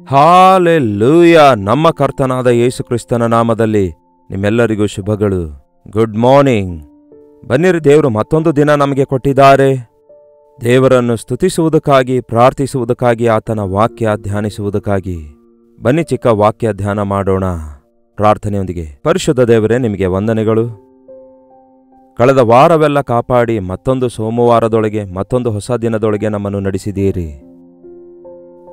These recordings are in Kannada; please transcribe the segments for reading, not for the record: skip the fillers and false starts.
ಹಾಲೆಲೂಯ. ನಮ್ಮ ಕರ್ತನಾದ ಯೇಸು ಕ್ರಿಸ್ತನ ನಾಮದಲ್ಲಿ ನಿಮ್ಮೆಲ್ಲರಿಗೂ ಶುಭಗಳು. Good morning. ಬನ್ನಿರಿ, ದೇವರು ಮತ್ತೊಂದು ದಿನ ನಮಗೆ ಕೊಟ್ಟಿದ್ದಾರೆ. ದೇವರನ್ನು ಸ್ತುತಿಸುವುದಕ್ಕಾಗಿ, ಪ್ರಾರ್ಥಿಸುವುದಕ್ಕಾಗಿ, ಆತನ ವಾಕ್ಯ ಧ್ಯಾನಿಸುವುದಕ್ಕಾಗಿ. ಬನ್ನಿ ಚಿಕ್ಕ ವಾಕ್ಯ ಧ್ಯಾನ ಮಾಡೋಣ ಪ್ರಾರ್ಥನೆಯೊಂದಿಗೆ. ಪರಿಶುದ್ಧ ದೇವರೇ, ನಿಮಗೆ ವಂದನೆಗಳು. ಕಳೆದ ವಾರವೆಲ್ಲ ಕಾಪಾಡಿ ಮತ್ತೊಂದು ಸೋಮವಾರದೊಳಗೆ, ಮತ್ತೊಂದು ಹೊಸ ದಿನದೊಳಗೆ ನಮ್ಮನ್ನು ನಡೆಸಿದ್ದೀರಿ.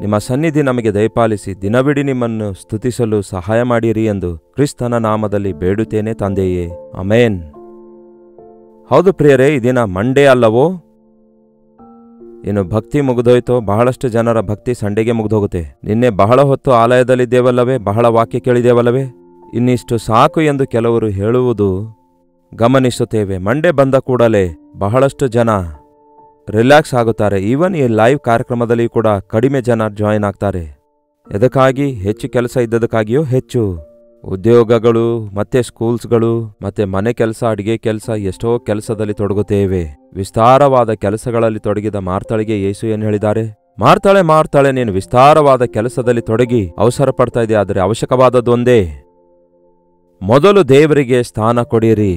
ನಿಮ್ಮ ಸನ್ನಿಧಿ ನಮಗೆ ದಯಪಾಲಿಸಿ ದಿನವಿಡೀ ನಿಮ್ಮನ್ನು ಸ್ತುತಿಸಲು ಸಹಾಯ ಮಾಡಿರಿ ಎಂದು ಕ್ರಿಸ್ತನ ನಾಮದಲ್ಲಿ ಬೇಡುತ್ತೇನೆ ತಂದೆಯೇ, ಆಮೆನ್. ಹೌದು ಪ್ರಿಯರೇ, ಈ ದಿನ ಮಂಡೇ ಅಲ್ಲವೋ? ಇನ್ನು ಭಕ್ತಿ ಮುಗಿದೋಯ್ತೋ? ಬಹಳಷ್ಟು ಜನರ ಭಕ್ತಿ ಸಂಡೆಗೆ ಮುಗಿದೋಗುತ್ತೆ. ನಿನ್ನೆ ಬಹಳ ಹೊತ್ತು ಆಲಯದಲ್ಲಿದ್ದೇವಲ್ಲವೇ, ಬಹಳ ವಾಕ್ಯ ಕೇಳಿದೇವಲ್ಲವೇ, ಇನ್ನಿಷ್ಟು ಸಾಕು ಎಂದು ಕೆಲವರು ಹೇಳುವುದು ಗಮನಿಸುತ್ತೇವೆ. ಮಂಡೇ ಬಂದ ಕೂಡಲೇ ಬಹಳಷ್ಟು ಜನ ರಿಲ್ಯಾಕ್ಸ್ ಆಗುತ್ತಾರೆ. ಈವನ್ ಈ ಲೈವ್ ಕಾರ್ಯಕ್ರಮದಲ್ಲಿ ಕೂಡ ಕಡಿಮೆ ಜನ ಜಾಯಿನ್ ಆಗ್ತಾರೆ. ಇದಕ್ಕಾಗಿ ಹೆಚ್ಚು ಕೆಲಸ ಇದ್ದದಕ್ಕಾಗಿಯೋ ಹೆಚ್ಚು ಉದ್ಯೋಗಗಳು, ಮತ್ತೆ ಸ್ಕೂಲ್ಸ್ಗಳು, ಮತ್ತೆ ಮನೆ ಕೆಲಸ, ಅಡಿಗೆ ಕೆಲಸ, ಎಷ್ಟೋ ಕೆಲಸದಲ್ಲಿ ತೊಡಗುತ್ತೇವೆ. ವಿಸ್ತಾರವಾದ ಕೆಲಸಗಳಲ್ಲಿ ತೊಡಗಿದ ಮಾರ್ಥಳಿಗೆ ಯೇಸು ಏನು ಹೇಳಿದ್ದಾರೆ? ಮಾರ್ಥಳೆ, ಮಾರ್ಥಳೆ, ನೀನು ವಿಸ್ತಾರವಾದ ಕೆಲಸದಲ್ಲಿ ತೊಡಗಿ ಅವಸರ ಪಡ್ತಾ ಇದೆಯಾ, ಆದರೆ ಅವಶ್ಯಕವಾದದ್ದೊಂದೇ, ಮೊದಲು ದೇವರಿಗೆ ಸ್ಥಾನ ಕೊಡಿರಿ.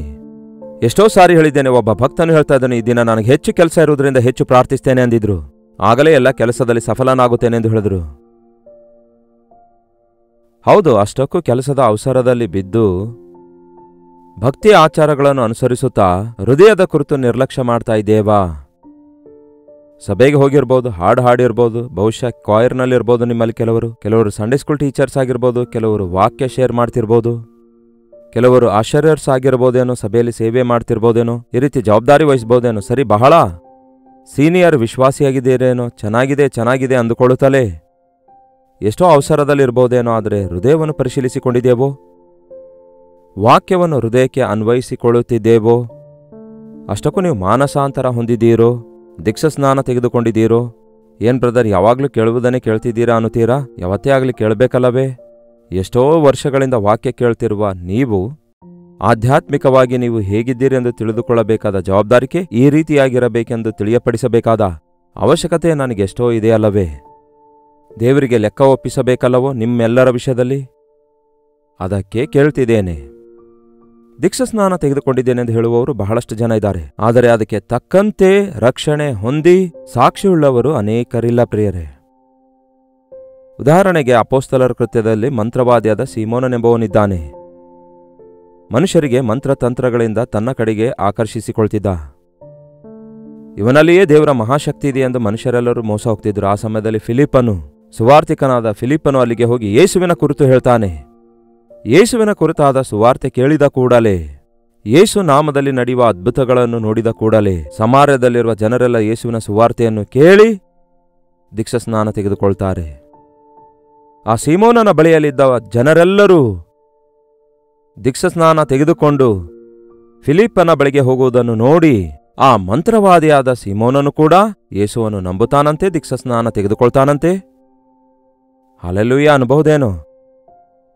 ಎಷ್ಟೋ ಸಾರಿ ಹೇಳಿದ್ದೇನೆ. ಒಬ್ಬ ಭಕ್ತನು ಹೇಳ್ತಾ ಇದ್ದಾನೆ, ಈ ದಿನ ನನಗೆ ಹೆಚ್ಚು ಕೆಲಸ ಇರುವುದರಿಂದ ಹೆಚ್ಚು ಪ್ರಾರ್ಥಿಸ್ತೇನೆ ಅಂದಿದ್ರು. ಆಗಲೇ ಎಲ್ಲ ಕೆಲಸದಲ್ಲಿ ಸಫಲನಾಗುತ್ತೇನೆ ಎಂದು ಹೇಳಿದ್ರು. ಹೌದು, ಅಷ್ಟಕ್ಕೂ ಕೆಲಸದ ಅವಸರದಲ್ಲಿ ಬಿದ್ದು ಭಕ್ತಿ ಆಚಾರಗಳನ್ನು ಅನುಸರಿಸುತ್ತಾ ಹೃದಯದ ಕುರಿತು ನಿರ್ಲಕ್ಷ್ಯ ಮಾಡ್ತಾ ಇದ್ದೇವಾ? ಸಭೆಗೆ ಹೋಗಿರ್ಬೋದು, ಹಾಡು ಹಾಡಿರ್ಬೋದು, ಬಹುಶಃ ಕಾಯರ್ನಲ್ಲಿರ್ಬೋದು ನಿಮ್ಮಲ್ಲಿ ಕೆಲವರು ಸಂಡೇ ಸ್ಕೂಲ್ ಟೀಚರ್ಸ್ ಆಗಿರ್ಬೋದು, ಕೆಲವರು ವಾಕ್ಯ ಶೇರ್ ಮಾಡ್ತಿರ್ಬೋದು, ಕೆಲವರು ಆಶರ್ಯರ್ಸ್ ಆಗಿರ್ಬೋದೇನೋ, ಸಭೆಯಲ್ಲಿ ಸೇವೆ ಮಾಡ್ತಿರ್ಬೋದೇನೋ, ಈ ರೀತಿ ಜವಾಬ್ದಾರಿ ವಹಿಸ್ಬೋದೇನೋ. ಸರಿ, ಬಹಳ ಸೀನಿಯರ್ ವಿಶ್ವಾಸಿಯಾಗಿದ್ದೀರೇನೋ, ಚೆನ್ನಾಗಿದೆ ಅಂದುಕೊಳ್ಳುತ್ತಲೇ ಎಷ್ಟೋ ಅವಸರದಲ್ಲಿರ್ಬೋದೇನೋ. ಆದರೆ ಹೃದಯವನ್ನು ಪರಿಶೀಲಿಸಿಕೊಂಡಿದ್ದೇವೋ? ವಾಕ್ಯವನ್ನು ಹೃದಯಕ್ಕೆ ಅನ್ವಯಿಸಿಕೊಳ್ಳುತ್ತಿದ್ದೇವೋ? ಅಷ್ಟಕ್ಕೂ ನೀವು ಮಾನಸಾಂತರ ಹೊಂದಿದ್ದೀರೋ? ದೀಕ್ಷಾಸ್ನಾನ ತೆಗೆದುಕೊಂಡಿದ್ದೀರೋ? ಏನ್ ಬ್ರದರ್, ಯಾವಾಗಲೂ ಕೇಳುವುದನ್ನೇ ಕೇಳ್ತಿದ್ದೀರಾ ಅನ್ನುತ್ತೀರಾ? ಯಾವತ್ತೇ ಆಗಲಿ ಕೇಳಬೇಕಲ್ಲವೇ? ಎಷ್ಟೋ ವರ್ಷಗಳಿಂದ ವಾಕ್ಯ ಕೇಳ್ತಿರುವ ನೀವು ಆಧ್ಯಾತ್ಮಿಕವಾಗಿ ನೀವು ಹೇಗಿದ್ದೀರಿ ಎಂದು ತಿಳಿದುಕೊಳ್ಳಬೇಕಾದ ಜವಾಬ್ದಾರಿಕೆ, ಈ ರೀತಿಯಾಗಿರಬೇಕೆಂದು ತಿಳಿಯಪಡಿಸಬೇಕಾದ ಅವಶ್ಯಕತೆ ನನಗೆಷ್ಟೋ ಇದೆಯಲ್ಲವೇ? ದೇವರಿಗೆ ಲೆಕ್ಕ ಒಪ್ಪಿಸಬೇಕಲ್ಲವೋ ನಿಮ್ಮೆಲ್ಲರ ವಿಷಯದಲ್ಲಿ? ಅದಕ್ಕೆ ಕೇಳ್ತಿದ್ದೇನೆ. ದೀಕ್ಷಾಸ್ನಾನ ತೆಗೆದುಕೊಂಡಿದ್ದೇನೆ ಎಂದು ಹೇಳುವವರು ಬಹಳಷ್ಟು ಜನ ಇದ್ದಾರೆ. ಆದರೆ ಅದಕ್ಕೆ ತಕ್ಕಂತೆ ರಕ್ಷಣೆ ಹೊಂದಿ ಸಾಕ್ಷಿಯುಳ್ಳವರು ಅನೇಕರಿಲ್ಲ ಪ್ರಿಯರೇ. ಉದಾಹರಣೆಗೆ, ಅಪೊಸ್ತಲರ ಕೃತ್ಯದಲ್ಲಿ ಮಂತ್ರವಾದಿಯಾದ ಸೀಮೋನನೆಂಬವನಿದ್ದಾನೆ. ಮನುಷ್ಯರಿಗೆ ಮಂತ್ರತಂತ್ರಗಳಿಂದ ತನ್ನ ಕಡೆಗೆ ಆಕರ್ಷಿಸಿಕೊಳ್ತಿದ್ದ. ಇವನಲ್ಲಿಯೇ ದೇವರ ಮಹಾಶಕ್ತಿ ಇದೆ ಎಂದು ಮನುಷ್ಯರೆಲ್ಲರೂ ಮೋಸ ಹೋಗ್ತಿದ್ರು. ಆ ಸಮಯದಲ್ಲಿ ಸುವಾರ್ತಿಕನಾದ ಫಿಲಿಪ್ಪನು ಅಲ್ಲಿಗೆ ಹೋಗಿ ಯೇಸುವಿನ ಕುರಿತು ಹೇಳ್ತಾನೆ. ಯೇಸುವಿನ ಕುರಿತಾದ ಸುವಾರ್ತೆ ಕೇಳಿದ ಕೂಡಲೇ, ಯೇಸು ನಾಮದಲ್ಲಿ ನಡೆಯುವ ಅದ್ಭುತಗಳನ್ನು ನೋಡಿದ ಕೂಡಲೇ ಸಮಾರ್ಯದಲ್ಲಿರುವ ಜನರೆಲ್ಲ ಯೇಸುವಿನ ಸುವಾರ್ತೆಯನ್ನು ಕೇಳಿ ದೀಕ್ಷಾಸ್ನಾನ ತೆಗೆದುಕೊಳ್ತಾರೆ. ಆ ಸೀಮೋನನ ಬಳಿಯಲ್ಲಿದ್ದ ಜನರೆಲ್ಲರೂ ದೀಕ್ಷಾಸ್ನಾನ ತೆಗೆದುಕೊಂಡು ಫಿಲಿಪ್ಪನ ಬಳಿಗೆ ಹೋಗುವುದನ್ನು ನೋಡಿ ಆ ಮಂತ್ರವಾದಿಯಾದ ಸೀಮೋನನು ಕೂಡ ಯೇಸುವನ್ನು ನಂಬುತ್ತಾನಂತೆ, ದೀಕ್ಷಾಸ್ನಾನ ತೆಗೆದುಕೊಳ್ತಾನಂತೆ. ಹಲ್ಲೆಲೂಯಾ ಅನ್ಬಹುದೇನೋ?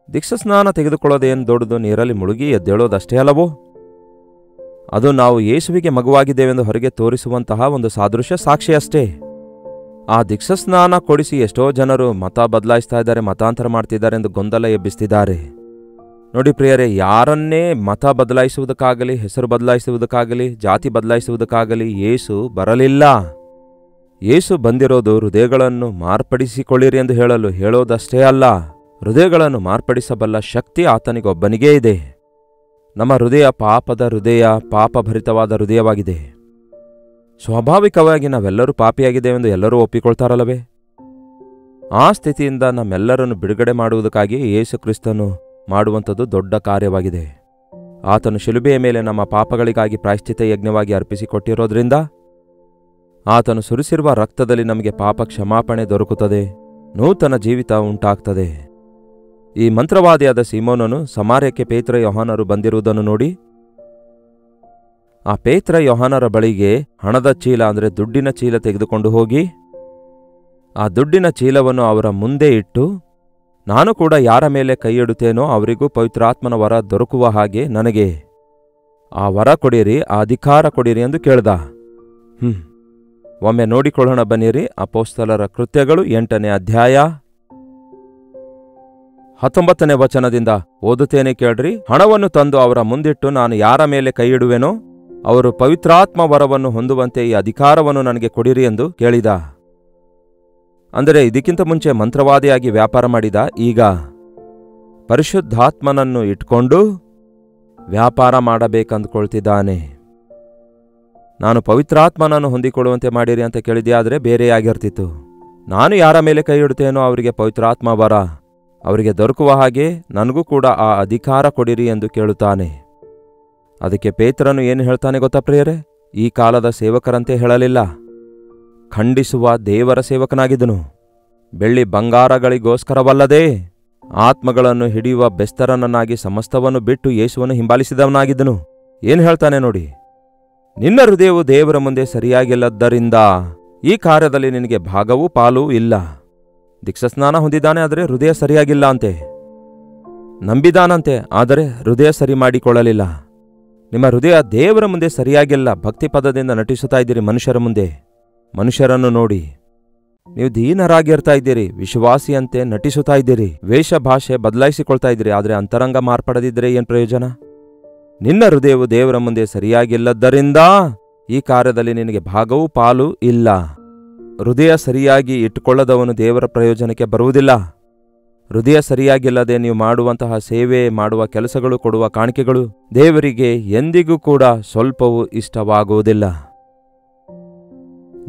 ದೀಕ್ಷಾಸ್ನಾನ ತೆಗೆದುಕೊಳ್ಳೋದೇನು ದೊಡ್ಡದು? ನೀರಲ್ಲಿ ಮುಳುಗಿ ಎದ್ದೇಳೋದಷ್ಟೇ ಅಲ್ಲವೋ? ಅದು ನಾವು ಯೇಸುವಿಗೆ ಮಗುವಾಗಿದ್ದೇವೆಂದು ಹೊರಗೆ ತೋರಿಸುವಂತಹ ಒಂದು ಸಾದೃಶ್ಯ ಸಾಕ್ಷಿಯಷ್ಟೇ. ಆ ದೀಕ್ಷಾಸ್ನಾನ ಕೊಡಿಸಿ ಎಷ್ಟೋ ಜನರು ಮತ ಬದಲಾಯಿಸ್ತಾ ಇದ್ದಾರೆ, ಮತಾಂತರ ಮಾಡ್ತಿದ್ದಾರೆ ಎಂದು ಗೊಂದಲ ಎಬ್ಬಿಸ್ತಿದ್ದಾರೆ. ನೋಡಿ ಪ್ರಿಯರೇ, ಯಾರನ್ನೇ ಮತ ಬದಲಾಯಿಸುವುದಕ್ಕಾಗಲಿ, ಹೆಸರು ಬದಲಾಯಿಸುವುದಕ್ಕಾಗಲಿ, ಜಾತಿ ಬದಲಾಯಿಸುವುದಕ್ಕಾಗಲಿ ಯೇಸು ಬರಲಿಲ್ಲ. ಯೇಸು ಬಂದಿರೋದು ಹೃದಯಗಳನ್ನು ಮಾರ್ಪಡಿಸಿಕೊಳ್ಳಿರಿ ಎಂದು ಹೇಳೋದಷ್ಟೇ ಅಲ್ಲ, ಹೃದಯಗಳನ್ನು ಮಾರ್ಪಡಿಸಬಲ್ಲ ಶಕ್ತಿ ಆತನಿಗೊಬ್ಬನಿಗೇ ಇದೆ. ನಮ್ಮ ಹೃದಯ ಪಾಪದ ಹೃದಯ, ಪಾಪಭರಿತವಾದ ಹೃದಯವಾಗಿದೆ. ಸ್ವಾಭಾವಿಕವಾಗಿ ನಾವೆಲ್ಲರೂ ಪಾಪಿಯಾಗಿದ್ದೇವೆಂದು ಎಲ್ಲರೂ ಒಪ್ಪಿಕೊಳ್ತಾರಲ್ಲವೇ? ಆ ಸ್ಥಿತಿಯಿಂದ ನಮ್ಮೆಲ್ಲರನ್ನು ಬಿಡುಗಡೆ ಮಾಡುವುದಕ್ಕಾಗಿ ಯೇಸು ಕ್ರಿಸ್ತನು ಮಾಡುವಂಥದ್ದು ದೊಡ್ಡ ಕಾರ್ಯವಾಗಿದೆ. ಆತನು ಶಿಲುಬೆಯ ಮೇಲೆ ನಮ್ಮ ಪಾಪಗಳಿಗಾಗಿ ಪ್ರಾಯಶ್ಚಿತ್ತ ಯಜ್ಞವಾಗಿ ಅರ್ಪಿಸಿಕೊಟ್ಟಿರೋದ್ರಿಂದ ಆತನು ಸುರಿಸಿರುವ ರಕ್ತದಲ್ಲಿ ನಮಗೆ ಪಾಪ ಕ್ಷಮಾಪಣೆ ದೊರಕುತ್ತದೆ, ನೂತನ ಜೀವಿತ ಉಂಟಾಗ್ತದೆ. ಈ ಮಂತ್ರವಾದಿಯಾದ ಸೀಮೋನನು ಸಮಾರ್ಯಕ್ಕೆ ಪೇತ್ರ ಯೋಹಾನರು ಬಂದಿರುವುದನ್ನು ನೋಡಿ ಆ ಪೇತ್ರ ಯೋಹಾನರ ಬಳಿಗೆ ಹಣದ ಚೀಲ, ಅಂದರೆ ದುಡ್ಡಿನ ಚೀಲ ತೆಗೆದುಕೊಂಡು ಹೋಗಿ ಆ ದುಡ್ಡಿನ ಚೀಲವನ್ನು ಅವರ ಮುಂದೆ ಇಟ್ಟು, ನಾನು ಕೂಡ ಯಾರ ಮೇಲೆ ಕೈ ಇಡುತ್ತೇನೋ ಅವರಿಗೂ ಪವಿತ್ರಾತ್ಮನ ವರ ದೊರಕುವ ಹಾಗೆ ನನಗೆ ಆ ವರ ಕೊಡಿರಿ, ಆ ಅಧಿಕಾರ ಕೊಡಿರಿ ಎಂದು ಕೇಳ್ದ. ಒಮ್ಮೆ ನೋಡಿಕೊಳ್ಳೋಣ ಬನ್ನಿರಿ. ಅಪೊಸ್ತಲರ ಕೃತ್ಯಗಳು 8ನೇ ಅಧ್ಯಾಯ 19ನೇ ವಚನದಿಂದ ಓದುತ್ತೇನೆ ಕೇಳ್ರಿ. ಹಣವನ್ನು ತಂದು ಅವರ ಮುಂದಿಟ್ಟು ನಾನು ಯಾರ ಮೇಲೆ ಕೈಯಿಡುವೆನೋ ಅವರು ಪವಿತ್ರಾತ್ಮ ವರವನ್ನು ಹೊಂದುವಂತೆ ಈ ಅಧಿಕಾರವನ್ನು ನನಗೆ ಕೊಡಿರಿ ಎಂದು ಕೇಳಿದ. ಅಂದರೆ ಇದಕ್ಕಿಂತ ಮುಂಚೆ ಮಂತ್ರವಾದಿಯಾಗಿ ವ್ಯಾಪಾರ ಮಾಡಿದ, ಈಗ ಪರಿಶುದ್ಧಾತ್ಮನನ್ನು ಇಟ್ಕೊಂಡು ವ್ಯಾಪಾರ ಮಾಡಬೇಕಂದ್ಕೊಳ್ತಿದ್ದಾನೆ. ನಾನು ಪವಿತ್ರಾತ್ಮನನ್ನು ಹೊಂದಿಕೊಳ್ಳುವಂತೆ ಮಾಡಿರಿ ಅಂತ ಕೇಳಿದೆಯಾದರೆ ಬೇರೆಯಾಗಿರ್ತಿತ್ತು. ನಾನು ಯಾರ ಮೇಲೆ ಕೈ ಇಡುತ್ತೇನೋ ಅವರಿಗೆ ಪವಿತ್ರಾತ್ಮ ವರ ಅವರಿಗೆ ದೊರಕುವ ಹಾಗೆ ನನಗೂ ಕೂಡ ಆ ಅಧಿಕಾರ ಕೊಡಿರಿ ಎಂದು ಕೇಳುತ್ತಾನೆ. ಅದಕ್ಕೆ ಪೇತ್ರನು ಏನು ಹೇಳ್ತಾನೆ ಗೊತ್ತಾ ಪ್ರಿಯರೇ? ಈ ಕಾಲದ ಸೇವಕರಂತೆ ಹೇಳಲಿಲ್ಲ, ಖಂಡಿಸುವ ದೇವರ ಸೇವಕನಾಗಿದ್ದನು. ಬೆಳ್ಳಿ ಬಂಗಾರಗಳಿಗೋಸ್ಕರವಲ್ಲದೆ ಆತ್ಮಗಳನ್ನು ಹಿಡಿಯುವ ಬೆಸ್ತರನನ್ನಾಗಿ ಸಮಸ್ತವನ್ನು ಬಿಟ್ಟು ಯೇಸುವನ್ನು ಹಿಂಬಾಲಿಸಿದವನಾಗಿದ್ದನು. ಏನು ಹೇಳ್ತಾನೆ ನೋಡಿ, ನಿನ್ನ ಹೃದಯವು ದೇವರ ಮುಂದೆ ಸರಿಯಾಗಿಲ್ಲದ್ದರಿಂದ ಈ ಕಾರ್ಯದಲ್ಲಿ ನಿನಗೆ ಭಾಗವೂ ಪಾಲೂ ಇಲ್ಲ. ದೀಕ್ಷಾಸ್ನಾನ ಹೊಂದಿದ್ದಾನೆ, ಆದರೆ ಹೃದಯ ಸರಿಯಾಗಿಲ್ಲ ಅಂತೆ. ನಂಬಿದಾನಂತೆ, ಆದರೆ ಹೃದಯ ಸರಿ ಮಾಡಿಕೊಳ್ಳಲಿಲ್ಲ. ನಿಮ್ಮ ಹೃದಯ ದೇವರ ಮುಂದೆ ಸರಿಯಾಗಿಲ್ಲ. ಭಕ್ತಿ ಪದದಿಂದ ನಟಿಸುತ್ತಾ ಇದ್ದೀರಿ ಮನುಷ್ಯರ ಮುಂದೆ. ಮನುಷ್ಯರನ್ನು ನೋಡಿ ನೀವು ದೀನರಾಗಿರ್ತಾ ಇದ್ದೀರಿ, ವಿಶ್ವಾಸಿಯಂತೆ ನಟಿಸುತ್ತಾ ಇದ್ದೀರಿ, ವೇಷ ಭಾಷೆ ಬದಲಾಯಿಸಿಕೊಳ್ತಾ ಇದ್ದೀರಿ, ಆದರೆ ಅಂತರಂಗ ಮಾರ್ಪಡದಿದ್ದರೆ ಏನು ಪ್ರಯೋಜನ? ನಿನ್ನ ಹೃದಯವು ದೇವರ ಮುಂದೆ ಸರಿಯಾಗಿಲ್ಲದ್ದರಿಂದ ಈ ಕಾರ್ಯದಲ್ಲಿ ನಿನಗೆ ಭಾಗವೂ ಪಾಲು ಇಲ್ಲ. ಹೃದಯ ಸರಿಯಾಗಿ ಇಟ್ಟುಕೊಳ್ಳದವನು ದೇವರ ಪ್ರಯೋಜನಕ್ಕೆ ಬರುವುದಿಲ್ಲ. ಹೃದಯ ಸರಿಯಾಗಿಲ್ಲದೆ ನೀವು ಮಾಡುವಂತಹ ಸೇವೆ, ಮಾಡುವ ಕೆಲಸಗಳು, ಕೊಡುವ ಕಾಣಿಕೆಗಳು ದೇವರಿಗೆ ಎಂದಿಗೂ ಕೂಡ ಸ್ವಲ್ಪವೂ ಇಷ್ಟವಾಗುವುದಿಲ್ಲ.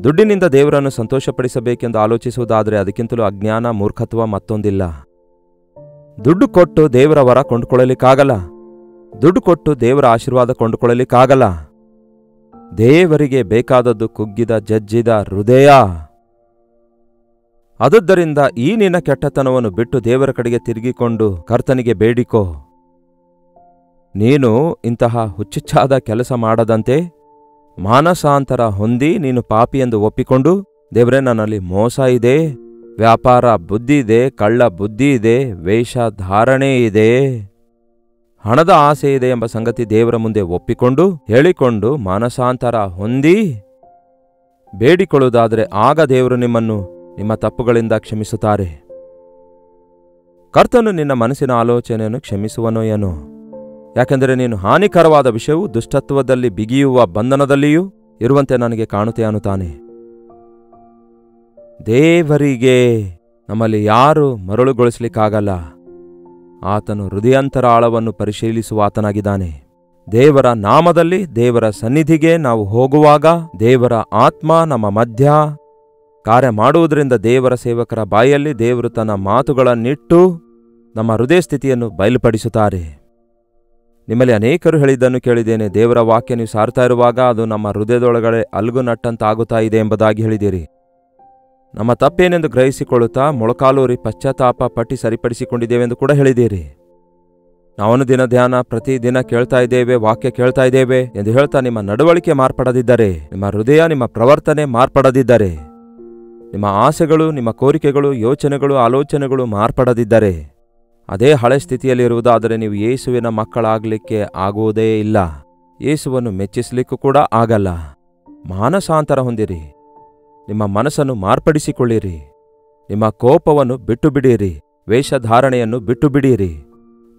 ದುಡ್ಡಿನಿಂದ ದೇವರನ್ನು ಸಂತೋಷಪಡಿಸಬೇಕೆಂದು ಆಲೋಚಿಸುವುದಾದರೆ ಅದಕ್ಕಿಂತಲೂ ಅಜ್ಞಾನ, ಮೂರ್ಖತ್ವ ಮತ್ತೊಂದಿಲ್ಲ. ದುಡ್ಡು ಕೊಟ್ಟು ದೇವರ ವರ ಕೊಂಡುಕೊಳ್ಳಲಿಕ್ಕಾಗಲ್ಲ. ದುಡ್ಡು ಕೊಟ್ಟು ದೇವರ ಆಶೀರ್ವಾದ ಕೊಂಡುಕೊಳ್ಳಲಿಕ್ಕಾಗಲ್ಲ. ದೇವರಿಗೆ ಬೇಕಾದದ್ದು ಕುಗ್ಗಿದ, ಜಜ್ಜಿದ ಹೃದಯ. ಆದುದರಿಂದ ಈ ನಿನ್ನ ಕೆಟ್ಟತನವನ್ನು ಬಿಟ್ಟು ದೇವರ ಕಡೆಗೆ ತಿರುಗಿಕೊಂಡು ಕರ್ತನಿಗೆ ಬೇಡಿಕೋ. ನೀನು ಇಂತಹ ಹುಚ್ಚುಚ್ಚಾದ ಕೆಲಸ ಮಾಡದಂತೆ ಮಾನಸಾಂತರ ಹೊಂದಿ ನೀನು ಪಾಪಿ ಎಂದು ಒಪ್ಪಿಕೊಂಡು, ದೇವರೇ ನನ್ನಲ್ಲಿ ಮೋಸ ಇದೆ, ವ್ಯಾಪಾರ ಬುದ್ಧಿ ಇದೆ, ಕಳ್ಳ ಬುದ್ಧಿ ಇದೆ, ವೇಷಧಾರಣೆ ಇದೆ, ಹಣದ ಆಸೆ ಇದೆ ಎಂಬ ಸಂಗತಿ ದೇವರ ಮುಂದೆ ಒಪ್ಪಿಕೊಂಡು ಹೇಳಿಕೊಂಡು ಮಾನಸಾಂತರ ಹೊಂದಿ ಬೇಡಿಕೊಳ್ಳುವುದಾದರೆ ಆಗ ದೇವರು ನಿಮ್ಮನ್ನು ನಿಮ್ಮ ತಪ್ಪುಗಳಿಂದ ಕ್ಷಮಿಸುತ್ತಾರೆ. ಕರ್ತನು ನಿನ್ನ ಮನಸ್ಸಿನ ಆಲೋಚನೆಯನ್ನು ಕ್ಷಮಿಸುವನೋ ಏನೋ. ಯಾಕೆಂದರೆ ನೀನು ಹಾನಿಕರವಾದ ವಿಷಯವು ದುಷ್ಟತ್ವದಲ್ಲಿ ಬಿಗಿಯುವ ಬಂಧನದಲ್ಲಿಯೂ ಇರುವಂತೆ ನನಗೆ ಕಾಣುತ್ತೆ ಅನ್ನುತ್ತಾನೆ. ದೇವರಿಗೆ ನಮ್ಮಲ್ಲಿ ಯಾರು ಮರಳುಗೊಳಿಸಲಿಕ್ಕಾಗಲ್ಲ. ಆತನು ಹೃದಯಾಂತರ ಆಳವನ್ನು ಪರಿಶೀಲಿಸುವ ಆತನಾಗಿದ್ದಾನೆ. ದೇವರ ನಾಮದಲ್ಲಿ ದೇವರ ಸನ್ನಿಧಿಗೆ ನಾವು ಹೋಗುವಾಗ ದೇವರ ಆತ್ಮ ನಮ್ಮ ಮಧ್ಯ ಕಾರ್ಯ ಮಾಡುವುದರಿಂದ ದೇವರ ಸೇವಕರ ಬಾಯಲ್ಲಿ ದೇವರು ತನ್ನ ಮಾತುಗಳನ್ನಿಟ್ಟು ನಮ್ಮ ಹೃದಯ ಸ್ಥಿತಿಯನ್ನು ಬಯಲುಪಡಿಸುತ್ತಾರೆ. ನಿಮ್ಮಲ್ಲಿ ಅನೇಕರು ಹೇಳಿದ್ದನ್ನು ಕೇಳಿದ್ದೇನೆ, ದೇವರ ವಾಕ್ಯ ನೀವು ಸಾರ್ತಾ ಇರುವಾಗ ಅದು ನಮ್ಮ ಹೃದಯದೊಳಗಡೆ ಅಲ್ಗು ನಟ್ಟಂತಾಗುತ್ತಾ ಇದೆ ಎಂಬುದಾಗಿ ಹೇಳಿದಿರಿ. ನಮ್ಮ ತಪ್ಪೇನೆಂದು ಗ್ರಹಿಸಿಕೊಳ್ಳುತ್ತಾ ಮೊಳಕಾಲೂರಿ ಪಶ್ಚಾತ್ತಾಪ ಪಟ್ಟಿ ಸರಿಪಡಿಸಿಕೊಂಡಿದ್ದೇವೆಂದು ಕೂಡ ಹೇಳಿದ್ದೀರಿ. ನಾವು ದಿನ ಧ್ಯಾನ ಪ್ರತಿದಿನ ಕೇಳ್ತಾ ಇದ್ದೇವೆ, ವಾಕ್ಯ ಕೇಳ್ತಾ ಇದ್ದೇವೆ ಎಂದು ಹೇಳ್ತಾ ನಿಮ್ಮ ನಡವಳಿಕೆ ಮಾರ್ಪಡದಿದ್ದರೆ, ನಿಮ್ಮ ಹೃದಯ, ನಿಮ್ಮ ಪ್ರವರ್ತನೆ ಮಾರ್ಪಡದಿದ್ದರೆ, ನಿಮ್ಮ ಆಸೆಗಳು, ನಿಮ್ಮ ಕೋರಿಕೆಗಳು, ಯೋಚನೆಗಳು, ಆಲೋಚನೆಗಳು ಮಾರ್ಪಡದಿದ್ದರೆ, ಅದೇ ಹಳೆ ಸ್ಥಿತಿಯಲ್ಲಿರುವುದಾದರೆ ನೀವು ಯೇಸುವಿನ ಮಕ್ಕಳಾಗಲಿಕ್ಕೆ ಆಗುವುದೇ ಇಲ್ಲ. ಯೇಸುವನ್ನು ಮೆಚ್ಚಿಸಲಿಕ್ಕೂ ಕೂಡ ಆಗಲ್ಲ. ಮಾನಸಾಂತರ ಹೊಂದಿರಿ, ನಿಮ್ಮ ಮನಸ್ಸನ್ನು ಮಾರ್ಪಡಿಸಿಕೊಳ್ಳಿರಿ, ನಿಮ್ಮ ಕೋಪವನ್ನು ಬಿಟ್ಟು ಬಿಡಿರಿ, ವೇಷಧಾರಣೆಯನ್ನು ಬಿಟ್ಟು ಬಿಡಿರಿ,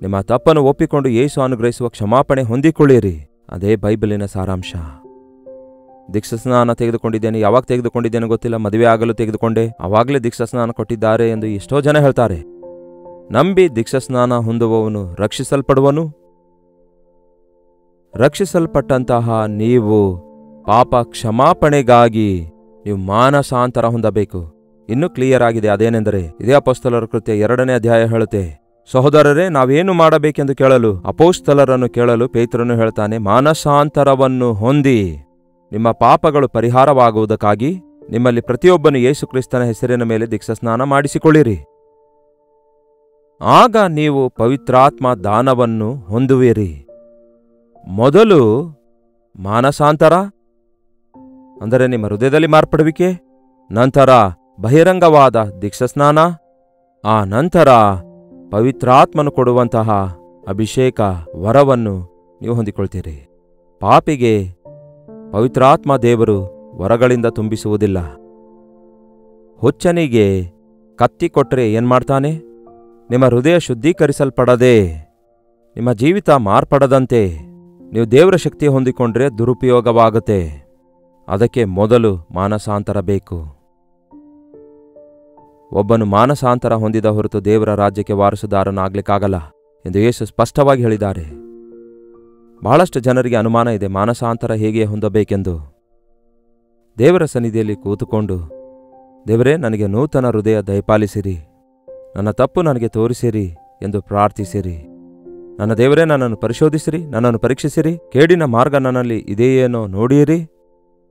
ನಿಮ್ಮ ತಪ್ಪನ್ನು ಒಪ್ಪಿಕೊಂಡು ಯೇಸು ಅನುಗ್ರಹಿಸುವ ಕ್ಷಮಾಪಣೆ ಹೊಂದಿಕೊಳ್ಳಿರಿ. ಅದೇ ಬೈಬಲಿನ ಸಾರಾಂಶ. ದೀಕ್ಷಾಸ್ನಾನ ತೆಗೆದುಕೊಂಡಿದ್ದೇನೆ, ಯಾವಾಗ ತೆಗೆದುಕೊಂಡಿದ್ದೇನೆ ಗೊತ್ತಿಲ್ಲ, ಮದುವೆ ಆಗಲು ತೆಗೆದುಕೊಂಡೆ, ಆವಾಗಲೇ ದೀಕ್ಷಾಸ್ನಾನ ಕೊಟ್ಟಿದ್ದಾರೆ ಎಂದು ಎಷ್ಟೋ ಜನ ಹೇಳ್ತಾರೆ. ನಂಬಿ ದೀಕ್ಷಾಸ್ನಾನ ಹೊಂದುವವನು ರಕ್ಷಿಸಲ್ಪಡುವನು. ರಕ್ಷಿಸಲ್ಪಟ್ಟಂತಹ ನೀವು ಪಾಪ ಕ್ಷಮಾಪಣೆಗಾಗಿ ನೀವು ಮಾನಸಾಂತರ ಹೊಂದಬೇಕು. ಇನ್ನೂ ಕ್ಲಿಯರ್ ಆಗಿದೆ. ಅದೇನೆಂದರೆ ಇದೇ ಅಪೊಸ್ತಲರ ಕೃತ್ಯ 2ನೇ ಅಧ್ಯಾಯ ಹೇಳುತ್ತೆ, ಸಹೋದರರೇ ನಾವೇನು ಮಾಡಬೇಕೆಂದು ಕೇಳಲು ಅಪೊಸ್ತಲರನ್ನು ಕೇಳಲು ಪೇತ್ರನು ಹೇಳ್ತಾನೆ, ಮಾನಸಾಂತರವನ್ನು ಹೊಂದಿ ನಿಮ್ಮ ಪಾಪಗಳು ಪರಿಹಾರವಾಗುವುದಕ್ಕಾಗಿ ನಿಮ್ಮಲ್ಲಿ ಪ್ರತಿಯೊಬ್ಬನು ಯೇಸು ಕ್ರಿಸ್ತನ ಹೆಸರಿನ ಮೇಲೆ ದೀಕ್ಷಾಸ್ನಾನ ಮಾಡಿಸಿಕೊಳ್ಳಿರಿ. ಆಗ ನೀವು ಪವಿತ್ರಾತ್ಮ ದಾನವನ್ನು ಹೊಂದುವಿರಿ. ಮೊದಲು ಮಾನಸಾಂತರ ಅಂದರೆ ನಿಮ್ಮ ಹೃದಯದಲ್ಲಿ ಮಾರ್ಪಡುವಿಕೆ, ನಂತರ ಬಹಿರಂಗವಾದ ದೀಕ್ಷಾಸ್ನಾನ, ಆ ನಂತರ ಪವಿತ್ರಾತ್ಮನು ಕೊಡುವಂತಹ ಅಭಿಷೇಕ ವರವನ್ನು ನೀವು ಹೊಂದಿಕೊಳ್ತೀರಿ. ಪಾಪಿಗೆ ಪವಿತ್ರಾತ್ಮ ದೇವರು ವರಗಳಿಂದ ತುಂಬಿಸುವುದಿಲ್ಲ. ಹುಚ್ಚನಿಗೆ ಕತ್ತಿ ಕೊಟ್ಟರೆ ಏನ್ಮಾಡ್ತಾನೆ? ನಿಮ್ಮ ಹೃದಯ ಶುದ್ಧೀಕರಿಸಲ್ಪಡದೆ ನಿಮ್ಮ ಜೀವಿತ ಮಾರ್ಪಡದಂತೆ ನೀವು ದೇವರ ಶಕ್ತಿ ಹೊಂದಿಕೊಂಡ್ರೆ ದುರುಪಯೋಗವಾಗುತ್ತೆ. ಅದಕ್ಕೆ ಮೊದಲು ಮಾನಸಾಂತರ ಬೇಕು. ಒಬ್ಬನು ಮಾನಸಾಂತರ ಹೊಂದಿದ ಹೊರತು ದೇವರ ರಾಜ್ಯಕ್ಕೆ ವಾರಸುದಾರನಾಗ್ಲಿಕ್ಕಾಗಲ್ಲ ಎಂದು ಯೇಸು ಸ್ಪಷ್ಟವಾಗಿ ಹೇಳಿದ್ದಾರೆ. ಬಹಳಷ್ಟು ಜನರಿಗೆ ಅನುಮಾನ ಇದೆ, ಮಾನಸಾಂತರ ಹೇಗೆ ಹೊಂದಬೇಕೆಂದು. ದೇವರ ಸನ್ನಿಧಿಯಲ್ಲಿ ಕೂತುಕೊಂಡು, ದೇವರೇ ನನಗೆ ನೂತನ ಹೃದಯ ದಯಪಾಲಿಸಿರಿ, ನನ್ನ ತಪ್ಪು ನನಗೆ ತೋರಿಸಿರಿ ಎಂದು ಪ್ರಾರ್ಥಿಸಿರಿ. ನನ್ನ ದೇವರೇ ನನ್ನನ್ನು ಪರಿಶೋಧಿಸಿರಿ, ನನ್ನನ್ನು ಪರೀಕ್ಷಿಸಿರಿ, ಕೇಡಿನ ಮಾರ್ಗ ನನ್ನಲ್ಲಿ ಇದೆಯೇನೋ ನೋಡಿರಿ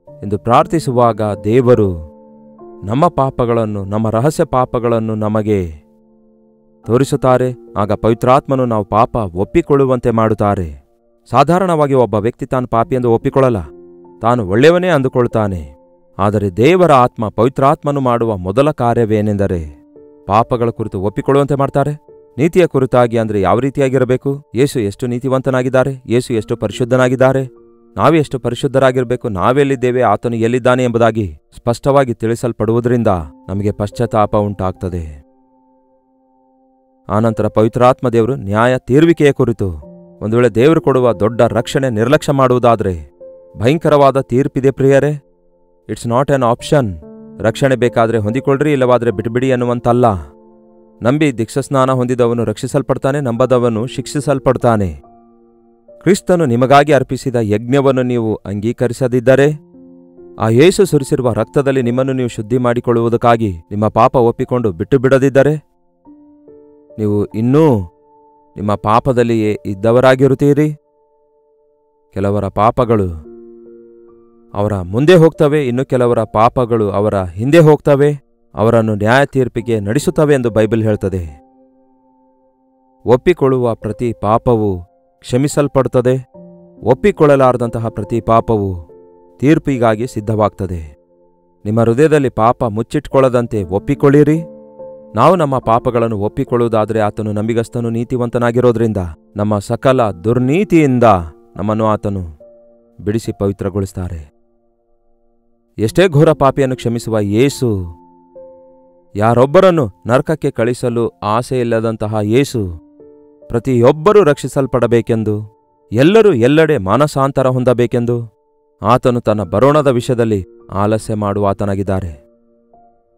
ಎಂದು ಪ್ರಾರ್ಥಿಸುವಾಗ ದೇವರು ನಮ್ಮ ಪಾಪಗಳನ್ನು, ನಮ್ಮ ರಹಸ್ಯ ಪಾಪಗಳನ್ನು ನಮಗೆ ತೋರಿಸುತ್ತಾರೆ. ಆಗ ಪವಿತ್ರಾತ್ಮನು ನಾವು ಪಾಪ ಒಪ್ಪಿಕೊಳ್ಳುವಂತೆ ಮಾಡುತ್ತಾರೆ. ಸಾಧಾರಣವಾಗಿ ಒಬ್ಬ ವ್ಯಕ್ತಿ ತಾನು ಪಾಪಿ ಎಂದು ಒಪ್ಪಿಕೊಳ್ಳಲ್ಲ, ತಾನು ಒಳ್ಳೆಯವನೇ ಅಂದುಕೊಳ್ತಾನೆ. ಆದರೆ ದೇವರ ಆತ್ಮ, ಪವಿತ್ರಾತ್ಮನು ಮಾಡುವ ಮೊದಲ ಕಾರ್ಯವೇನೆಂದರೆ ಪಾಪಗಳ ಕುರಿತು ಒಪ್ಪಿಕೊಳ್ಳುವಂತೆ ಮಾಡ್ತಾರೆ. ನೀತಿಯ ಕುರಿತಾಗಿ ಅಂದರೆ ಯಾವ ರೀತಿಯಾಗಿರಬೇಕು, ಯೇಸು ಎಷ್ಟು ನೀತಿವಂತನಾಗಿದ್ದಾರೆ, ಯೇಸು ಎಷ್ಟು ಪರಿಶುದ್ಧನಾಗಿದ್ದಾರೆ, ನಾವೇ ಎಷ್ಟು ಪರಿಶುದ್ಧರಾಗಿರಬೇಕು, ನಾವೆಲ್ಲಿದ್ದೇವೆ, ಆತನು ಎಲ್ಲಿದ್ದಾನೆ ಎಂಬುದಾಗಿ ಸ್ಪಷ್ಟವಾಗಿ ತಿಳಿಸಲ್ಪಡುವುದರಿಂದ ನಮಗೆ ಪಶ್ಚಾತ್ತಾಪ ಉಂಟಾಗ್ತದೆ. ಆನಂತರ ಪವಿತ್ರಾತ್ಮ ದೇವರು ನ್ಯಾಯ ತೀರ್ವಿಕೆಯ ಕುರಿತು, ಒಂದು ವೇಳೆ ದೇವರು ಕೊಡುವ ದೊಡ್ಡ ರಕ್ಷಣೆ ನಿರ್ಲಕ್ಷ್ಯ ಮಾಡುವುದಾದರೆ ಭಯಂಕರವಾದ ತೀರ್ಪಿದೆ ಪ್ರಿಯರೇ. It's not on option. ರಕ್ಷಣೆ ಬೇಕಾದರೆ ಹೊಂದಿಕೊಳ್ಳ್ರಿ, ಇಲ್ಲವಾದರೆ ಬಿಟ್ಬಿಡಿ ಅನ್ನುವಂತಲ್ಲ. ನಂಬಿ ದೀಕ್ಷಾಸ್ನಾನ ಹೊಂದಿದವನು ರಕ್ಷಿಸಲ್ಪಡ್ತಾನೆ, ನಂಬದವನು ಶಿಕ್ಷಿಸಲ್ಪಡ್ತಾನೆ. ಕ್ರಿಸ್ತನು ನಿಮಗಾಗಿ ಅರ್ಪಿಸಿದ ಯಜ್ಞವನ್ನು ನೀವು ಅಂಗೀಕರಿಸದಿದ್ದರೆ, ಆ ಯೇಸು ಸುರಿಸಿರುವ ರಕ್ತದಲ್ಲಿ ನಿಮ್ಮನ್ನು ನೀವು ಶುದ್ಧಿ ಮಾಡಿಕೊಳ್ಳುವುದಕ್ಕಾಗಿ ನಿಮ್ಮ ಪಾಪ ಒಪ್ಪಿಕೊಂಡು ಬಿಟ್ಟು ಬಿಡದಿದ್ದರೆ, ನೀವು ಇನ್ನೂ ನಿಮ್ಮ ಪಾಪದಲ್ಲಿಯೇ ಇದ್ದವರಾಗಿರುತ್ತೀರಿ. ಕೆಲವರ ಪಾಪಗಳು ಅವರ ಮುಂದೆ ಹೋಗ್ತವೆ, ಇನ್ನು ಕೆಲವರ ಪಾಪಗಳು ಅವರ ಹಿಂದೆ ಹೋಗ್ತವೆ, ಅವರನ್ನು ನ್ಯಾಯ ತೀರ್ಪಿಗೆ ನಡೆಸುತ್ತವೆ ಎಂದು ಬೈಬಲ್ ಹೇಳ್ತದೆ. ಒಪ್ಪಿಕೊಳ್ಳುವ ಪ್ರತಿ ಪಾಪವು ಕ್ಷಮಿಸಲ್ಪಡುತ್ತದೆ. ಒಪ್ಪಿಕೊಳ್ಳಲಾರದಂತಹ ಪ್ರತಿ ಪಾಪವು ತೀರ್ಪಿಗಾಗಿ ಸಿದ್ಧವಾಗ್ತದೆ. ನಿಮ್ಮ ಹೃದಯದಲ್ಲಿ ಪಾಪ ಮುಚ್ಚಿಟ್ಕೊಳ್ಳದಂತೆ ಒಪ್ಪಿಕೊಳ್ಳಿರಿ. ನಾವು ನಮ್ಮ ಪಾಪಗಳನ್ನು ಒಪ್ಪಿಕೊಳ್ಳುವುದಾದರೆ ಆತನು ನಂಬಿಗಸ್ತನು, ನೀತಿವಂತನಾಗಿರೋದ್ರಿಂದ ನಮ್ಮ ಸಕಲ ದುರ್ನೀತಿಯಿಂದ ನಮ್ಮನ್ನು ಆತನು ಬಿಡಿಸಿ ಪವಿತ್ರಗೊಳಿಸ್ತಾರೆ. ಎಷ್ಟೇ ಘೋರ ಪಾಪಿಯನ್ನು ಕ್ಷಮಿಸುವ ಯೇಸು, ಯಾರೊಬ್ಬರನ್ನು ನರಕಕ್ಕೆ ಕಳಿಸಲು ಆಸೆಯಿಲ್ಲದಂತಹ ಯೇಸು, ಪ್ರತಿಯೊಬ್ಬರೂ ರಕ್ಷಿಸಲ್ಪಡಬೇಕೆಂದು, ಎಲ್ಲರೂ ಎಲ್ಲೆಡೆ ಮಾನಸಾಂತರ ಹೊಂದಬೇಕೆಂದು ಆತನು ತನ್ನ ಬರೋಣದ ವಿಷಯದಲ್ಲಿ ಆಲಸ್ಯ ಮಾಡುವ ಆತನಾಗಿದ್ದಾರೆ.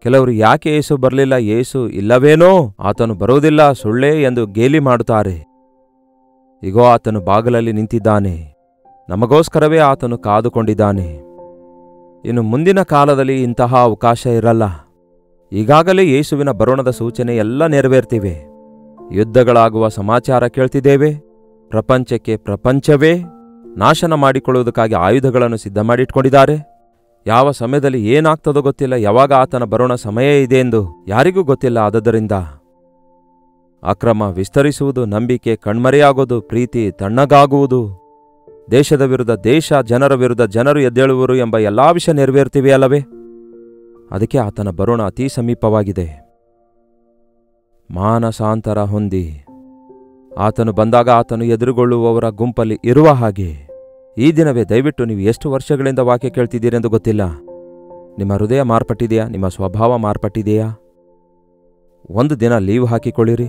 ಕೆಲವರು ಯಾಕೆ ಯೇಸು ಬರಲಿಲ್ಲ, ಯೇಸು ಇಲ್ಲವೇನೋ, ಆತನು ಬರುವುದಿಲ್ಲ, ಸುಳ್ಳೇ ಎಂದು ಗೇಲಿ ಮಾಡುತ್ತಾರೆ. ಇಗೋ ಆತನು ಬಾಗಿಲಲ್ಲಿ ನಿಂತಿದ್ದಾನೆ, ನಮಗೋಸ್ಕರವೇ ಆತನು ಕಾದುಕೊಂಡಿದ್ದಾನೆ. ಇನ್ನು ಮುಂದಿನ ಕಾಲದಲ್ಲಿ ಇಂತಹ ಅವಕಾಶ ಇರಲ್ಲ. ಈಗಾಗಲೇ ಯೇಸುವಿನ ಬರೋಣದ ಸೂಚನೆ ಎಲ್ಲ ನೆರವೇರ್ತಿವೆ. ಯುದ್ಧಗಳಾಗುವ ಸಮಾಚಾರ ಕೇಳ್ತಿದ್ದೇವೆ. ಪ್ರಪಂಚವೇ ನಾಶನ ಮಾಡಿಕೊಳ್ಳುವುದಕ್ಕಾಗಿ ಆಯುಧಗಳನ್ನು ಸಿದ್ಧ ಮಾಡಿಟ್ಕೊಂಡಿದ್ದಾರೆ. ಯಾವ ಸಮಯದಲ್ಲಿ ಏನಾಗ್ತದೋ ಗೊತ್ತಿಲ್ಲ, ಯಾವಾಗ ಆತನ ಬರೋಣ ಸಮಯ ಇದೆ ಎಂದು ಯಾರಿಗೂ ಗೊತ್ತಿಲ್ಲ. ಆದದರಿಂದ ಅಕ್ರಮ ವಿಸ್ತರಿಸುವುದು, ನಂಬಿಕೆ ಕಣ್ಮರೆಯಾಗೋದು, ಪ್ರೀತಿ ತಣ್ಣಗಾಗುವುದು, ದೇಶದ ವಿರುದ್ಧ ದೇಶ, ಜನರ ವಿರುದ್ಧ ಜನರು ಎದ್ದೇಳುವರು ಎಂಬ ಎಲ್ಲಾ ವಿಷಯ ನೆರವೇರ್ತಿವೆಯಲ್ಲವೇ? ಅದಕ್ಕೆ ಆತನ ಬರೋಣ ಅತೀ ಸಮೀಪವಾಗಿದೆ. ಮಾನಸಾಂತರ ಹೊಂದಿ ಆತನು ಬಂದಾಗ ಆತನು ಎದುರುಗೊಳ್ಳುವವರ ಗುಂಪಲ್ಲಿ ಇರುವ ಹಾಗೆ ಈ ದಿನವೇ ದಯವಿಟ್ಟು ನೀವು ಎಷ್ಟು ವರ್ಷಗಳಿಂದ ವಾಕ್ಯ ಕೇಳ್ತಿದ್ದೀರೆಂದು ಗೊತ್ತಿಲ್ಲ. ನಿಮ್ಮ ಹೃದಯ ಮಾರ್ಪಟ್ಟಿದೆಯಾ? ನಿಮ್ಮ ಸ್ವಭಾವ ಮಾರ್ಪಟ್ಟಿದೆಯಾ? ಒಂದು ದಿನ ಲೀವ್ ಹಾಕಿಕೊಳ್ಳಿರಿ.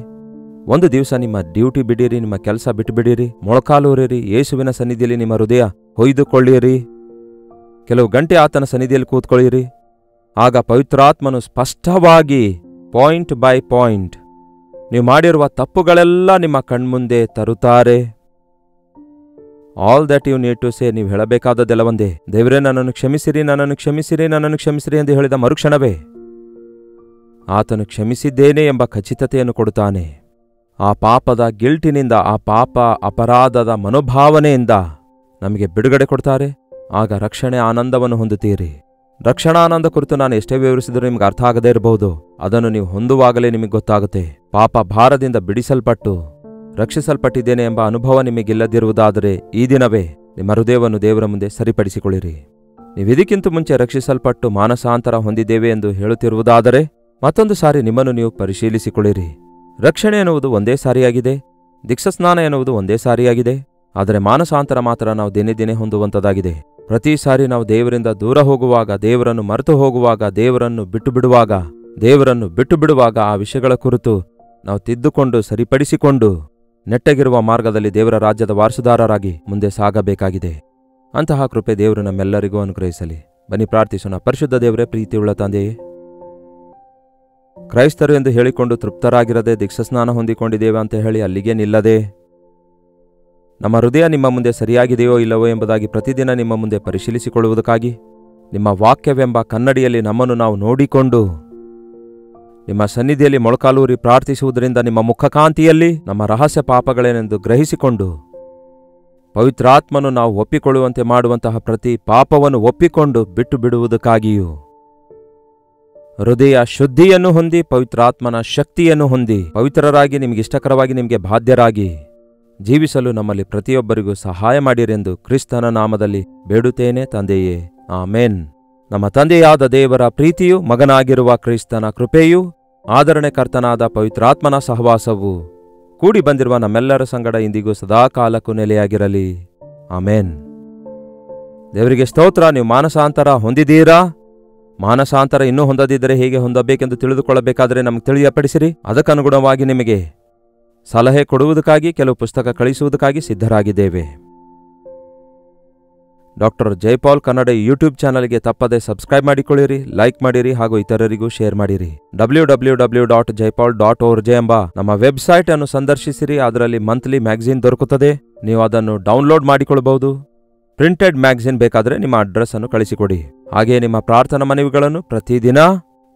ಒಂದು ದಿವಸ ನಿಮ್ಮ ಡ್ಯೂಟಿ ಬಿಡಿರಿ, ನಿಮ್ಮ ಕೆಲಸ ಬಿಟ್ಟುಬಿಡಿರಿ, ಮೊಳಕಾಲೂರಿರಿ, ಯೇಸುವಿನ ಸನ್ನಿಧಿಯಲ್ಲಿ ನಿಮ್ಮ ಹೃದಯ ಹೊಯ್ದುಕೊಳ್ಳಿರಿ. ಕೆಲವು ಗಂಟೆ ಆತನ ಸನ್ನಿಧಿಯಲ್ಲಿ ಕೂತ್ಕೊಳ್ಳಿರಿ. ಆಗ ಪವಿತ್ರಾತ್ಮನು ಸ್ಪಷ್ಟವಾಗಿ ಪಾಯಿಂಟ್ ಬೈ ಪಾಯಿಂಟ್ ನೀವು ಮಾಡಿರುವ ತಪ್ಪುಗಳೆಲ್ಲ ನಿಮ್ಮ ಕಣ್ಮುಂದೆ ತರುತ್ತಾರೆ. All that you need to say, ನೀವು ಹೇಳಬೇಕಾದದ್ದೆಲ್ಲ ಒಂದೇ, ದೇವರೇ ನನ್ನನ್ನು ಕ್ಷಮಿಸಿರಿ, ನನ್ನನ್ನು ಕ್ಷಮಿಸಿರಿ, ನನ್ನನ್ನು ಕ್ಷಮಿಸಿರಿ ಎಂದು ಹೇಳಿದ ಮರುಕ್ಷಣವೇ ಆತನು ಕ್ಷಮಿಸಿದ್ದೇನೆ ಎಂಬ ಖಚಿತತೆಯನ್ನು ಕೊಡುತ್ತಾನೆ. ಆ ಪಾಪದ ಗಿಲ್ಟಿನಿಂದ, ಆ ಪಾಪ ಅಪರಾಧದ ಮನೋಭಾವನೆಯಿಂದ ನಮಗೆ ಬಿಡುಗಡೆ ಕೊಡ್ತಾರೆ. ಆಗ ರಕ್ಷಣೆ ಆನಂದವನ್ನು ಹೊಂದುತ್ತೀರಿ. ರಕ್ಷಣಾನಂದ ಕುರಿತು ನಾನು ಎಷ್ಟೇ ವಿವರಿಸಿದರೂ ನಿಮ್ಗೆ ಅರ್ಥ ಆಗದೇ ಇರಬಹುದು. ಅದನ್ನು ನೀವು ಹೊಂದುವಾಗಲೇ ನಿಮಗೆ ಗೊತ್ತಾಗುತ್ತೆ. ಪಾಪ ಭಾರದಿಂದ ಬಿಡಿಸಲ್ಪಟ್ಟು ರಕ್ಷಿಸಲ್ಪಟ್ಟಿದ್ದೇನೆ ಎಂಬ ಅನುಭವ ನಿಮಗಿಲ್ಲದಿರುವುದಾದರೆ ಈ ದಿನವೇ ನಿಮ್ಮ ಹೃದಯವನ್ನು ದೇವರ ಮುಂದೆ ಸರಿಪಡಿಸಿಕೊಳ್ಳಿರಿ. ನೀವಿದಕ್ಕಿಂತ ಮುಂಚೆ ರಕ್ಷಿಸಲ್ಪಟ್ಟು ಮಾನಸಾಂತರ ಹೊಂದಿದ್ದೇವೆ ಎಂದು ಹೇಳುತ್ತಿರುವುದಾದರೆ ಮತ್ತೊಂದು ಸಾರಿ ನಿಮ್ಮನ್ನು ನೀವು ಪರಿಶೀಲಿಸಿಕೊಳ್ಳಿರಿ. ರಕ್ಷಣೆ ಎನ್ನುವುದು ಒಂದೇ ಸಾರಿಯಾಗಿದೆ, ದೀಕ್ಷಾಸ್ನಾನ ಎನ್ನುವುದು ಒಂದೇ ಸಾರಿಯಾಗಿದೆ. ಆದರೆ ಮಾನಸಾಂತರ ಮಾತ್ರ ನಾವು ದಿನೇ ದಿನೇ ಹೊಂದುವಂಥದ್ದಾಗಿದೆ. ಪ್ರತಿ ಸಾರಿ ನಾವು ದೇವರಿಂದ ದೂರ ಹೋಗುವಾಗ, ದೇವರನ್ನು ಮರೆತು ಹೋಗುವಾಗ, ದೇವರನ್ನು ಬಿಟ್ಟು ಬಿಡುವಾಗ ಆ ವಿಷಯಗಳ ಕುರಿತು ನಾವು ತಿದ್ದುಕೊಂಡು ಸರಿಪಡಿಸಿಕೊಂಡು ನೆಟ್ಟಗಿರುವ ಮಾರ್ಗದಲ್ಲಿ ದೇವರ ರಾಜ್ಯದ ವಾರಸುದಾರರಾಗಿ ಮುಂದೆ ಸಾಗಬೇಕಾಗಿದೆ. ಅಂತಹ ಕೃಪೆ ದೇವರು ನಮ್ಮೆಲ್ಲರಿಗೂ ಅನುಗ್ರಹಿಸಲಿ. ಬನ್ನಿ ಪ್ರಾರ್ಥಿಸೋಣ. ಪರಿಶುದ್ಧ ದೇವರೇ, ಪ್ರೀತಿಯುಳ್ಳ ತಂದೆಯೇ, ಕ್ರೈಸ್ತರು ಎಂದು ಹೇಳಿಕೊಂಡು ತೃಪ್ತರಾಗಿರದೆ ದೀಕ್ಷಾಸ್ನಾನ ಹೊಂದಿಕೊಂಡಿದ್ದೇವೆ ಅಂತ ಹೇಳಿ ಅಲ್ಲಿಗೆ ನಿಲ್ಲದೆ, ನಮ್ಮ ಹೃದಯ ನಿಮ್ಮ ಮುಂದೆ ಸರಿಯಾಗಿದೆಯೋ ಇಲ್ಲವೋ ಎಂಬುದಾಗಿ ಪ್ರತಿದಿನ ನಿಮ್ಮ ಮುಂದೆ ಪರಿಶೀಲಿಸಿಕೊಳ್ಳುವುದಕ್ಕಾಗಿ ನಿಮ್ಮ ವಾಕ್ಯವೆಂಬ ಕನ್ನಡಿಯಲ್ಲಿ ನಮ್ಮನ್ನು ನಾವು ನೋಡಿಕೊಂಡು ನಿಮ್ಮ ಸನ್ನಿಧಿಯಲ್ಲಿ ಮೊಳಕಾಲೂರಿ ಪ್ರಾರ್ಥಿಸುವುದರಿಂದ ನಿಮ್ಮ ಮುಖಕಾಂತಿಯಲ್ಲಿ ನಮ್ಮ ರಹಸ್ಯ ಪಾಪಗಳೇನೆಂದು ಗ್ರಹಿಸಿಕೊಂಡು ಪವಿತ್ರಾತ್ಮನು ನಾವು ಒಪ್ಪಿಕೊಳ್ಳುವಂತೆ ಮಾಡುವಂತಹ ಪ್ರತಿ ಪಾಪವನ್ನು ಒಪ್ಪಿಕೊಂಡು ಬಿಟ್ಟು ಬಿಡುವುದಕ್ಕಾಗಿಯೂ ಹೃದಯ ಶುದ್ಧಿಯನ್ನು ಹೊಂದಿ ಪವಿತ್ರಾತ್ಮನ ಶಕ್ತಿಯನ್ನು ಹೊಂದಿ ಪವಿತ್ರರಾಗಿ ನಿಮಗಿಷ್ಟಕರವಾಗಿ ನಿಮಗೆ ಬಾಧ್ಯರಾಗಿ ಜೀವಿಸಲು ನಮ್ಮಲ್ಲಿ ಪ್ರತಿಯೊಬ್ಬರಿಗೂ ಸಹಾಯ ಮಾಡಿರೆಂದು ಕ್ರಿಸ್ತನ ನಾಮದಲ್ಲಿ ಬೇಡುತ್ತೇನೆ ತಂದೆಯೇ, ಆಮೇನ್. ನಮ್ಮ ತಂದೆಯಾದ ದೇವರ ಪ್ರೀತಿಯು, ಮಗನಾಗಿರುವ ಕ್ರಿಸ್ತನ ಕೃಪೆಯೂ, ಆದರಣೆಕರ್ತನಾದ ಪವಿತ್ರಾತ್ಮನ ಸಹವಾಸವು ಕೂಡಿ ಬಂದಿರುವ ನಮ್ಮೆಲ್ಲರ ಸಂಗಡ ಇಂದಿಗೂ ಸದಾಕಾಲಕ್ಕೂ ನೆಲೆಯಾಗಿರಲಿ. ಆಮೇನ್. ದೇವರಿಗೆ ಸ್ತೋತ್ರ. ನೀವು ಮಾನಸಾಂತರ ಹೊಂದಿದ್ದೀರಾ? ಮಾನಸಾಂತರ ಇನ್ನೂ ಹೊಂದದಿದ್ದರೆ ಹೇಗೆ ಹೊಂದಬೇಕೆಂದು ತಿಳಿದುಕೊಳ್ಳಬೇಕಾದರೆ ನಮಗೆ ತಿಳಿಯಪಡಿಸಿರಿ. ಅದಕ್ಕನುಗುಣವಾಗಿ ನಿಮಗೆ ಸಲಹೆ ಕೊಡುವುದಕ್ಕಾಗಿ ಕೆಲವು ಪುಸ್ತಕ ಕಳಿಸುವುದಕ್ಕಾಗಿ ಸಿದ್ಧರಾಗಿದ್ದೇವೆ. ಡಾಕ್ಟರ್ ಜೈಪಾಲ್ ಕನ್ನಡ ಯೂಟ್ಯೂಬ್ ಚಾನಲ್ಗೆ ತಪ್ಪದೆ ಸಬ್ಸ್ಕ್ರೈಬ್ ಮಾಡಿಕೊಳ್ಳಿರಿ, ಲೈಕ್ ಮಾಡಿರಿ ಹಾಗೂ ಇತರರಿಗೂ ಶೇರ್ ಮಾಡಿರಿ. www.jaipal.org ಎಂಬ ನಮ್ಮ ವೆಬ್ಸೈಟ್ ಅನ್ನು ಸಂದರ್ಶಿಸಿರಿ. ಅದರಲ್ಲಿ ಮಂತ್ಲಿ ಮ್ಯಾಗಝಿನ್ ದೊರಕುತ್ತದೆ. ನೀವು ಅದನ್ನು ಡೌನ್ಲೋಡ್ ಮಾಡಿಕೊಳ್ಳಬಹುದು. ಪ್ರಿಂಟೆಡ್ ಮ್ಯಾಗಝಿನ್ ಬೇಕಾದರೆ ನಿಮ್ಮ ಅಡ್ರೆಸ್ ಅನ್ನು ಕಳಿಸಿಕೊಡಿ. ಹಾಗೆಯೇ ನಿಮ್ಮ ಪ್ರಾರ್ಥನಾ ಮನವಿಗಳನ್ನು ಪ್ರತಿದಿನ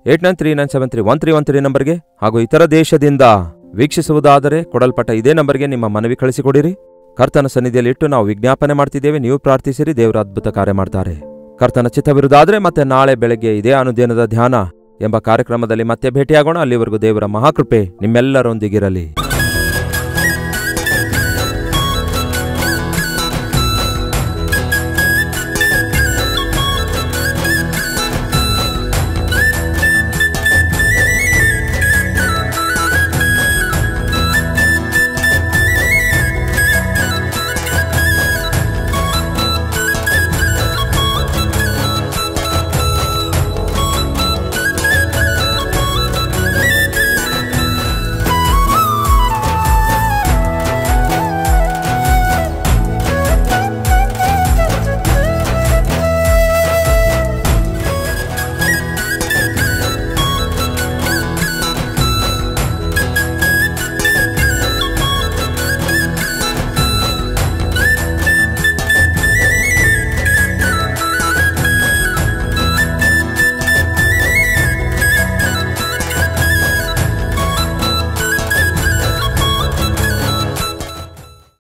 8939731313 ನಂಬರ್ಗೆ ಹಾಗೂ ಇತರ ದೇಶದಿಂದ ವೀಕ್ಷಿಸುವುದಾದರೆ ಕೊಡಲ್ಪಟ್ಟ ಇದೇ ನಂಬರ್ಗೆ ನಿಮ್ಮ ಮನವಿ ಕಳಿಸಿಕೊಡಿರಿ. ಕರ್ತನ ಸನ್ನಿಧಿಯಲ್ಲಿ ಇಟ್ಟು ನಾವು ವಿಜ್ಞಾಪನೆ ಮಾಡ್ತಿದ್ದೇವೆ. ನೀವು ಪ್ರಾರ್ಥಿಸಿರಿ, ದೇವರ ಅದ್ಭುತ ಕಾರ್ಯ ಮಾಡ್ತಾರೆ. ಕರ್ತನ ಚಿತ್ತವಿರುವುದಾದರೆ ಮತ್ತೆ ನಾಳೆ ಬೆಳಗ್ಗೆ ಇದೇ ಅನುದಿನದ ಧ್ಯಾನ ಎಂಬ ಕಾರ್ಯಕ್ರಮದಲ್ಲಿ ಮತ್ತೆ ಭೇಟಿಯಾಗೋಣ. ಅಲ್ಲಿವರೆಗೂ ದೇವರ ಮಹಾಕೃಪೆ ನಿಮ್ಮೆಲ್ಲರೊಂದಿಗಿರಲಿ.